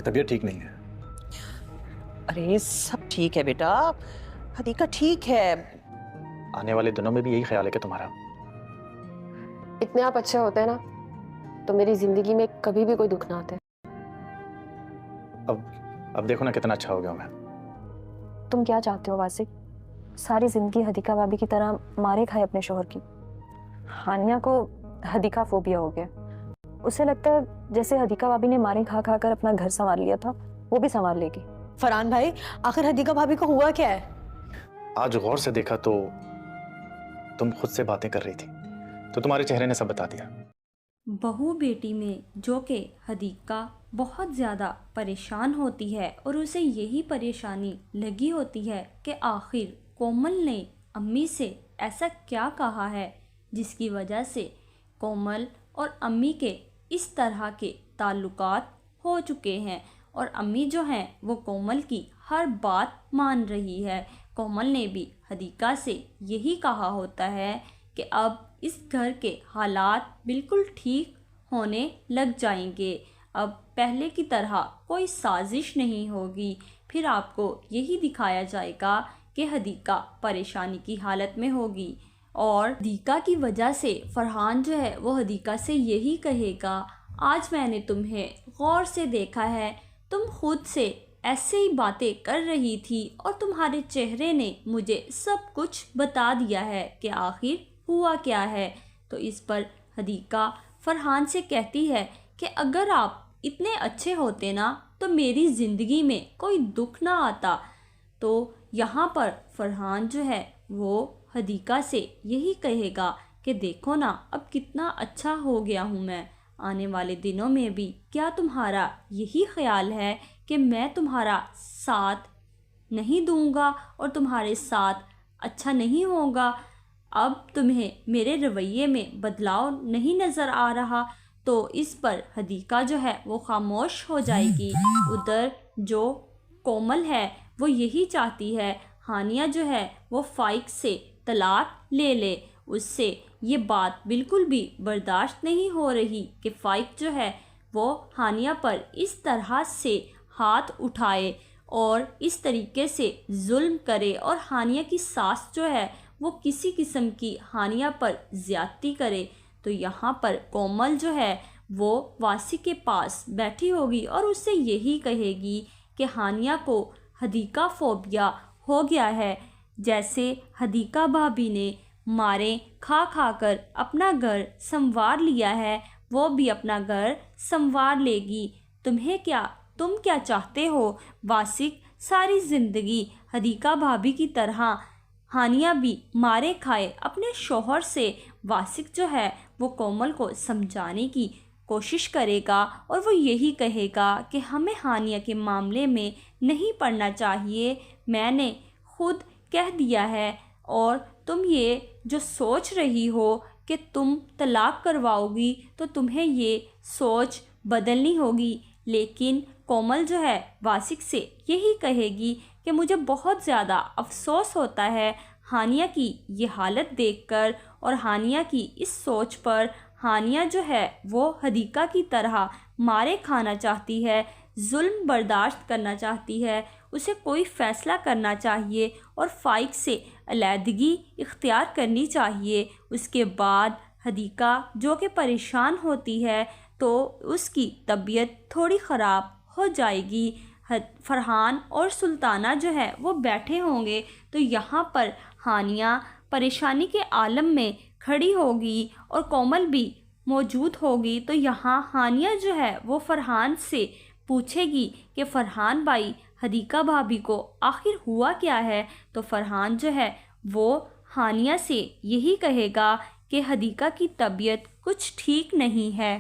کی طبیعت ٹھیک نہیں ہے۔ ارے سب ٹھیک ہے بیٹا، حدیقہ ٹھیک ہے۔ آنے والے دنوں میں بھی یہی خیال ہے کہ تمہارا؟ اتنے آپ اچھے ہوتے ہیں نا تو میری زندگی میں کبھی بھی کوئی دکھ نہ آتے۔ اب دیکھو نا کتنا اچھا ہو گیا میں۔ تم کیا چاہتے ہو واسق؟ ساری زندگی حدیقہ بھابی کی طرح مارے کھائے اپنے شوہر کی۔ ہانیہ کو حدیقہ فوبیا ہو گیا، اسے لگتا ہے جیسے حدیقہ بھابی نے مارے کھا کھا کر اپنا گھر سنوار لیا تھا وہ بھی سنوار لے گی۔ فرحان بھائی، آخر حدیقہ بھابی کو ہوا کیا ہے؟ آج غور سے دیکھا تو تم خود سے باتیں کر رہی تھی تو تمہارے چہرے نے سب بتا دیا۔ بہو بیٹی میں جو کہ حدیقہ بہت زیادہ پریشان ہوتی ہے اور اسے یہی پریشانی لگی ہوتی ہے کہ آخر کومل نے امی سے ایسا کیا کہا ہے جس کی وجہ سے کومل اور امی کے اس طرح کے تعلقات ہو چکے ہیں، اور امی جو ہیں وہ کومل کی ہر بات مان رہی ہے۔ کومل نے بھی حدیقہ سے یہی کہا ہوتا ہے کہ اب اس گھر کے حالات بالکل ٹھیک ہونے لگ جائیں گے، اب پہلے کی طرح کوئی سازش نہیں ہوگی، پھر آپ کو یہی دکھایا جائے گا کہ حدیقہ پریشانی کی حالت میں ہوگی، اور حدیقہ کی وجہ سے فرحان جو ہے وہ حدیقہ سے یہی کہے گا آج میں نے تمہیں غور سے دیکھا ہے، تم خود سے ایسے ہی باتیں کر رہی تھی اور تمہارے چہرے نے مجھے سب کچھ بتا دیا ہے کہ آخر ہوا کیا ہے۔ تو اس پر حدیقہ فرحان سے کہتی ہے کہ اگر آپ اتنے اچھے ہوتے نا تو میری زندگی میں کوئی دکھ نہ آتا۔ تو یہاں پر فرحان جو ہے وہ حدیقہ سے یہی کہے گا کہ دیکھو نا اب کتنا اچھا ہو گیا ہوں میں، آنے والے دنوں میں بھی کیا تمہارا یہی خیال ہے کہ میں تمہارا ساتھ نہیں دوں گا اور تمہارے ساتھ اچھا نہیں ہوگا؟ اب تمہیں میرے رویے میں بدلاؤ نہیں نظر آ رہا؟ تو اس پر حدیقہ جو ہے وہ خاموش ہو جائے گی۔ ادھر جو کومل ہے وہ یہی چاہتی ہے ہانیہ جو ہے وہ فائق سے طلاق لے لے، اس سے یہ بات بالکل بھی برداشت نہیں ہو رہی کہ فائق جو ہے وہ ہانیہ پر اس طرح سے ہاتھ اٹھائے اور اس طریقے سے ظلم کرے، اور ہانیہ کی ساس جو ہے وہ کسی قسم کی ہانیہ پر زیادتی کرے۔ تو یہاں پر کومل جو ہے وہ واسق کے پاس بیٹھی ہوگی اور اس سے یہی کہے گی کہ ہانیہ کو حدیقہ فوبیا ہو گیا ہے، جیسے حدیقہ بھابی نے مارے کھا کھا کر اپنا گھر سنوار لیا ہے وہ بھی اپنا گھر سنوار لے گی۔ تم کیا چاہتے ہو واسق؟ ساری زندگی حدیقہ بھابی کی طرح ہانیہ بھی مارے کھائے اپنے شوہر سے۔ واسق جو ہے وہ کومل کو سمجھانے کی کوشش کرے گا اور وہ یہی کہے گا کہ ہمیں ہانیہ کے معاملے میں نہیں پڑنا چاہیے، میں نے خود کہہ دیا ہے، اور تم یہ جو سوچ رہی ہو کہ تم طلاق کرواؤ گی تو تمہیں یہ سوچ بدلنی ہوگی۔ لیکن کومل جو ہے واسق سے یہی کہے گی کہ مجھے بہت زیادہ افسوس ہوتا ہے ہانیہ کی یہ حالت دیکھ کر، اور ہانیہ کی اس سوچ پر۔ ہانیہ جو ہے وہ حدیقہ کی طرح مارے کھانا چاہتی ہے، ظلم برداشت کرنا چاہتی ہے، اسے کوئی فیصلہ کرنا چاہیے اور فائق سے علیحدگی اختیار کرنی چاہیے۔ اس کے بعد حدیقہ جو کہ پریشان ہوتی ہے تو اس کی طبیعت تھوڑی خراب ہو جائے گی۔ فرحان اور سلطانہ جو ہے وہ بیٹھے ہوں گے تو یہاں پر ہانیہ پریشانی کے عالم میں کھڑی ہوگی اور کومل بھی موجود ہوگی۔ تو یہاں ہانیہ جو ہے وہ فرحان سے پوچھے گی کہ فرحان بھائی حدیقہ بھابی کو آخر ہوا کیا ہے؟ تو فرحان جو ہے وہ ہانیہ سے یہی کہے گا کہ حدیقہ کی طبیعت کچھ ٹھیک نہیں ہے۔